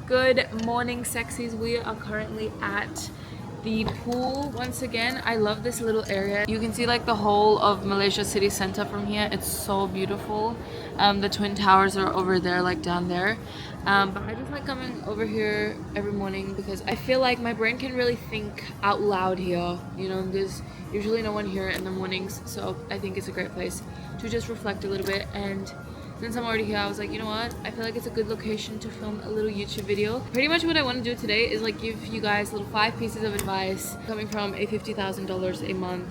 Good morning, sexies. We are currently at the pool once again. I love this little area. You can see like the whole of Malaysia city center from here. It's so beautiful. The twin towers are over there, like down there. But I just like coming over here every morning because I feel like my brain can really think out loud here. You know, there's usually no one here in the mornings, so I think it's a great place to just reflect a little bit. And since I'm already here, I was like, you know what? I feel like it's a good location to film a little YouTube video. Pretty much what I want to do today is like give you guys little 5 pieces of advice coming from a $50,000 a month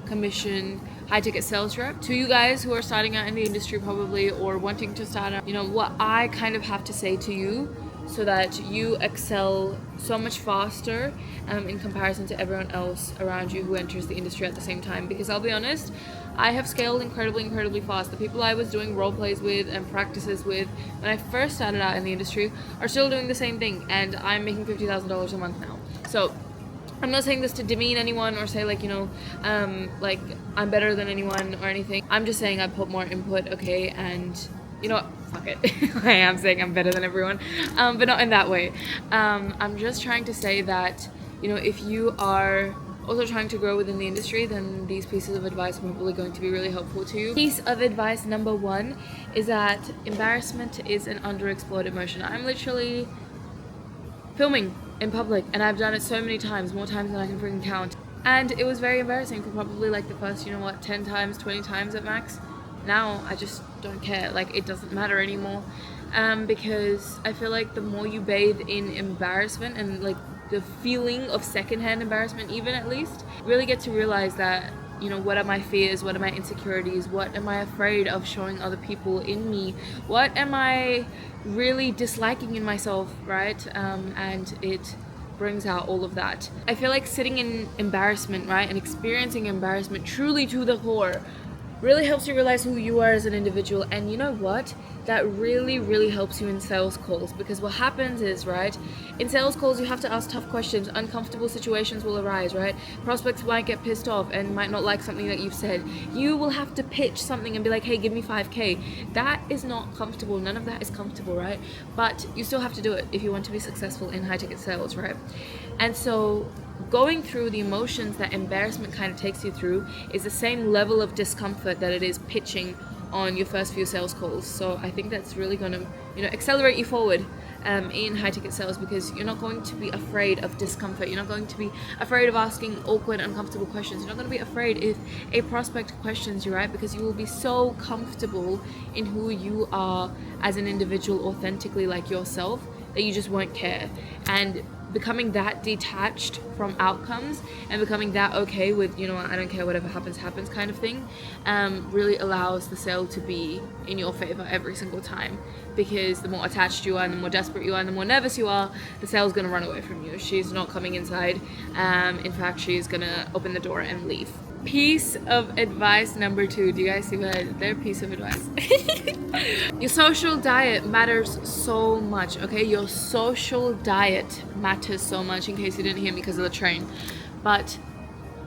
commission high ticket sales rep to you guys who are starting out in the industry probably or wanting to start out. You know, what I kind of have to say to you so that you excel so much faster in comparison to everyone else around you who enters the industry at the same time. Because I'll be honest, I have scaled incredibly fast. The people I was doing role plays with and practices with when I first started out in the industry are still doing the same thing, and I'm making $50,000 a month now. So I'm not saying this to demean anyone or say like, you know, like I'm better than anyone or anything. I'm just saying I put more input, okay, and you know what, fuck it. I am saying I'm better than everyone, but not in that way. I'm just trying to say that, you know, if you are also trying to grow within the industry, then these pieces of advice are probably going to be really helpful to you. Piece of advice number 1 is that embarrassment is an underexplored emotion. I'm literally filming in public and I've done it so many times, more times than I can freaking count. And it was very embarrassing for probably like the first, you know what, 10 times, 20 times at max. Now I just don't care, like it doesn't matter anymore, because I feel like the more you bathe in embarrassment and like the feeling of secondhand embarrassment, even at least, really get to realize that, you know, what are my fears, what are my insecurities, what am I afraid of showing other people in me, what am I really disliking in myself, right? And it brings out all of that. I feel like sitting in embarrassment, right, and experiencing embarrassment truly to the core really helps you realize who you are as an individual. And you know what? That really helps you in sales calls, because what happens is, right, in sales calls you have to ask tough questions, uncomfortable situations will arise, right? Prospects might get pissed off and might not like something that you've said. You will have to pitch something and be like, hey, give me 5K. That is not comfortable. None of that is comfortable, right? But you still have to do it if you want to be successful in high ticket sales, right? And so going through the emotions that embarrassment kind of takes you through is the same level of discomfort that it is pitching on your first few sales calls. So I think that's really going to, you know, accelerate you forward in high ticket sales, because you're not going to be afraid of discomfort. You're not going to be afraid of asking awkward, uncomfortable questions. You're not going to be afraid if a prospect questions you, right? Because you will be so comfortable in who you are as an individual, authentically like yourself, that you just won't care. And becoming that detached from outcomes and becoming that okay with, you know, I don't care, whatever happens kind of thing, really allows the sale to be in your favor every single time. Because the more attached you are and the more desperate you are and the more nervous you are, the sale's gonna run away from you. She's not coming inside. In fact, she's gonna open the door and leave. Piece of advice number 2. Do you guys see what their piece of advice? Your social diet matters so much, okay? Your social diet matters so much, in case you didn't hear me because of the train. But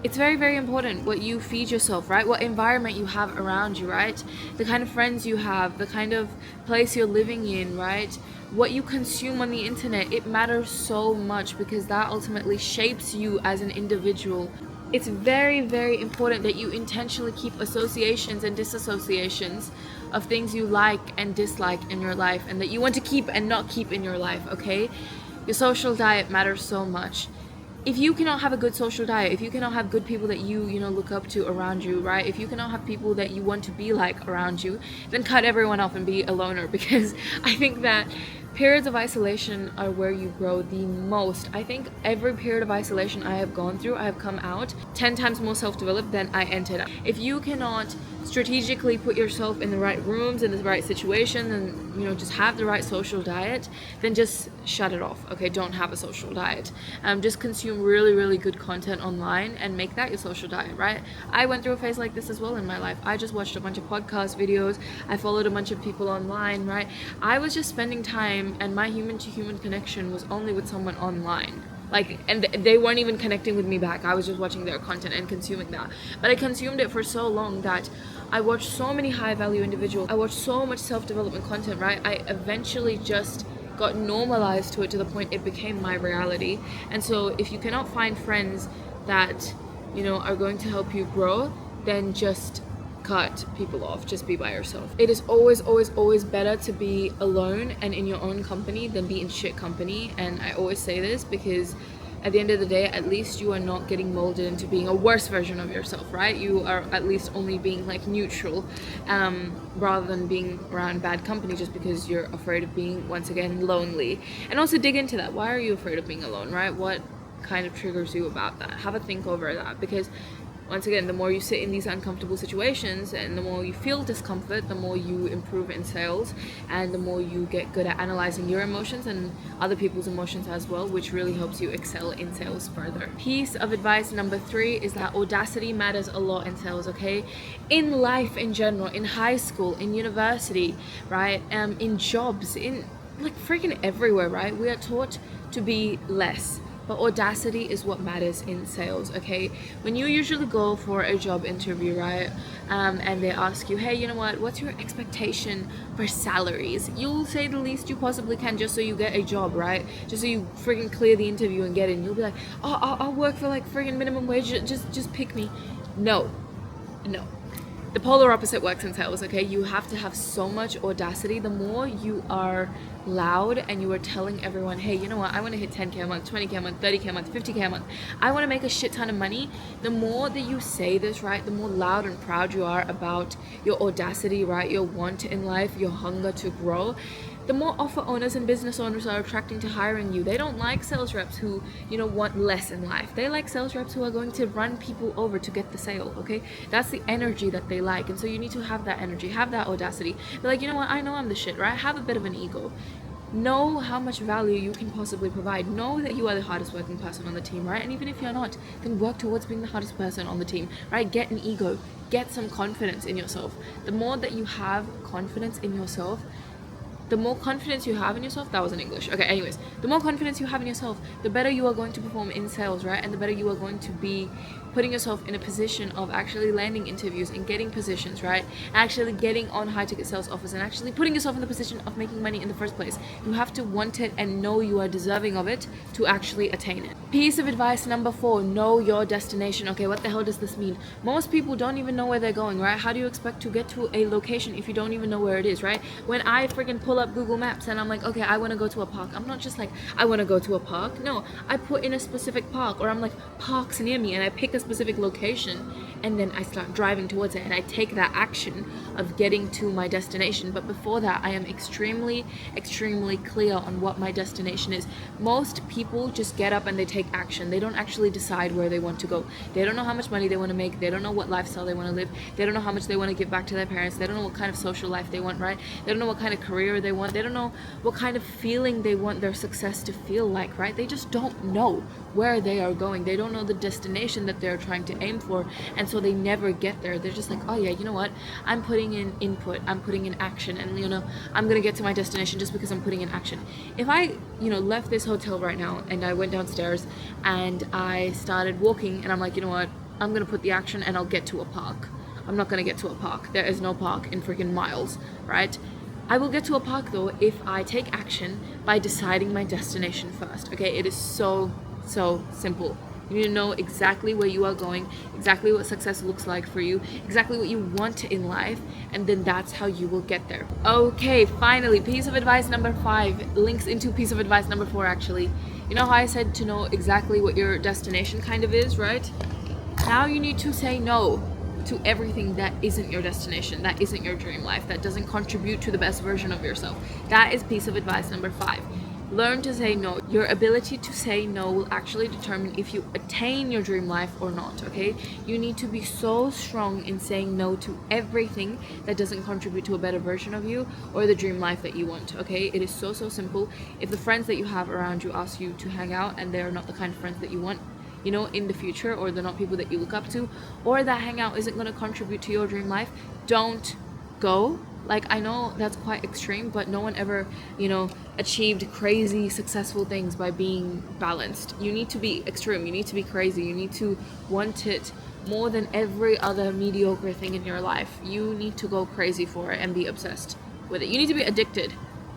it's very important what you feed yourself, right? What environment you have around you, right? The kind of friends you have, the kind of place you're living in, right? What you consume on the internet, it matters so much, because that ultimately shapes you as an individual. It's very important that you intentionally keep associations and disassociations of things you like and dislike in your life, and that you want to keep and not keep in your life, okay? Your social diet matters so much. If you cannot have a good social diet, if you cannot have good people that you know, look up to around you, right? If you cannot have people that you want to be like around you, then cut everyone off and be a loner, because I think that periods of isolation are where you grow the most. I think every period of isolation I have gone through, I have come out 10 times more self-developed than I entered. If you cannot strategically put yourself in the right rooms, in the right situation, and, you know, just have the right social diet, then just shut it off, okay? Don't have a social diet. Just consume really good content online and make that your social diet, right? I went through a phase like this as well in my life. I just watched a bunch of podcast videos. I followed a bunch of people online, right? I was just spending time, and my human-to-human connection was only with someone online. Like, and they weren't even connecting with me back. I was just watching their content and consuming that. But I consumed it for so long that I watched so many high value individuals. I watched so much self-development content, right? I eventually just got normalized to it to the point it became my reality. And so if you cannot find friends that, you know, are going to help you grow, then just cut people off. Just be by yourself. It is always better to be alone and in your own company than be in shit company. And I always say this because at the end of the day, at least you are not getting molded into being a worse version of yourself, right? You are at least only being like neutral, rather than being around bad company just because you're afraid of being, once again, lonely. And also dig into that. Why are you afraid of being alone, right? What kind of triggers you about that? Have a think over that, because once again, the more you sit in these uncomfortable situations and the more you feel discomfort, the more you improve in sales, and the more you get good at analyzing your emotions and other people's emotions as well, which really helps you excel in sales further. Piece of advice number 3 is that audacity matters a lot in sales, okay? In life in general, in high school, in university, right? In jobs, in like freaking everywhere, right? We are taught to be less. But audacity is what matters in sales, okay? When you usually go for a job interview, right, and they ask you, hey, you know what's your expectation for salaries? You'll say the least you possibly can just so you get a job, right? Just so you friggin' clear the interview and get in. You'll be like, oh, I'll work for like friggin' minimum wage, just pick me. No. The polar opposite works in sales, okay? You have to have so much audacity. The more you are loud and you are telling everyone, hey, you know what, I want to hit 10K a month, 20K a month, 30K a month, 50K a month, I want to make a shit ton of money. The more that you say this, right, the more loud and proud you are about your audacity, right, your want in life, your hunger to grow, the more offer owners and business owners are attracting to hiring you. They don't like sales reps who, you know, want less in life. They like sales reps who are going to run people over to get the sale, okay? That's the energy that they like. And so you need to have that energy, have that audacity. Be like, you know what, I know I'm the shit, right? Have a bit of an ego. Know how much value you can possibly provide. Know that you are the hardest working person on the team, right? And even if you're not, then work towards being the hardest person on the team, right? Get an ego. Get some confidence in yourself. The more that you have confidence in yourself, the more confidence you have in yourself, that was in English. Okay, anyways, the more confidence you have in yourself, the better you are going to perform in sales, right? And the better you are going to be putting yourself in a position of actually landing interviews and getting positions, right? Actually getting on high ticket sales offers and actually putting yourself in the position of making money in the first place. You have to want it and know you are deserving of it to actually attain it. Piece of advice number 4, know your destination. Okay, what the hell does this mean? Most people don't even know where they're going, right? How do you expect to get to a location if you don't even know where it is, right? When I freaking pull up Google Maps and I'm like, okay, I want to go to a park, I'm not just like, I want to go to a park. No, I put in a specific park, or I'm like, parks near me, and I pick a specific location, and then I start driving towards it and I take that action of getting to my destination. But before that, I am extremely clear on what my destination is. Most people just get up and they take action. They don't actually decide where they want to go. They don't know how much money they want to make. They don't know what lifestyle they want to live. They don't know how much they want to give back to their parents. They don't know what kind of social life they want, right? They don't know what kind of career they want. They don't know what kind of feeling they want their success to feel like, right? They just don't know where they are going. They don't know the destination that they're trying to aim for, and so they never get there. They're just like, oh yeah, you know what, I'm putting in input, I'm putting in action, and you know, I'm gonna get to my destination just because I'm putting in action. If I, you know, left this hotel right now and I went downstairs and I started walking and I'm like, you know what, I'm gonna put the action and I'll get to a park. I'm not gonna get to a park. There is no park in freaking miles, right? I will get to a park though if I take action by deciding my destination first. Okay, it is so simple. You need to know exactly where you are going, exactly what success looks like for you, exactly what you want in life, and then that's how you will get there. Okay, finally, piece of advice number 5 links into piece of advice number 4 actually. You know how I said to know exactly what your destination kind of is, right? Now you need to say no to everything that isn't your destination, that isn't your dream life, that doesn't contribute to the best version of yourself. That is piece of advice number 5. Learn to say no. Your ability to say no will actually determine if you attain your dream life or not, okay? You need to be so strong in saying no to everything that doesn't contribute to a better version of you or the dream life that you want, okay? It is so simple. If the friends that you have around you ask you to hang out and they're not the kind of friends that you want, you know, in the future, or they're not people that you look up to, or that hangout isn't going to contribute to your dream life, don't go. Like, I know that's quite extreme, but no one ever, you know, achieved crazy successful things by being balanced. You need to be extreme, you need to be crazy, you need to want it more than every other mediocre thing in your life. You need to go crazy for it and be obsessed with it. You need to be addicted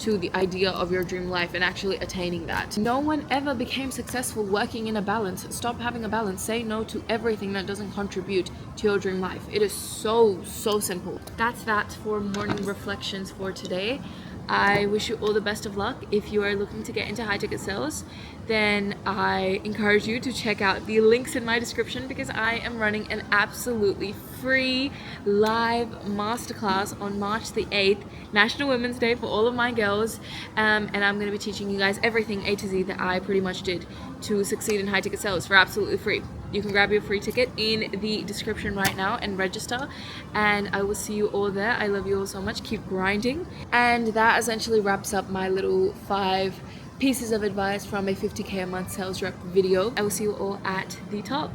to the idea of your dream life and actually attaining that. No one ever became successful working in a balance. Stop having a balance. Say no to everything that doesn't contribute to your dream life. It is so simple. That's that for morning reflections for today. I wish you all the best of luck. If you are looking to get into high ticket sales, then I encourage you to check out the links in my description, because I am running an absolutely free live masterclass on March the 8th, National Women's Day, for all of my girls, and I'm going to be teaching you guys everything A to Z that I pretty much did to succeed in high ticket sales for absolutely free. You can grab your free ticket in the description right now and register, and I will see you all there. I love you all so much. Keep grinding. And that essentially wraps up my little 5 pieces of advice from a 50k a month sales rep video. I will see you all at the top.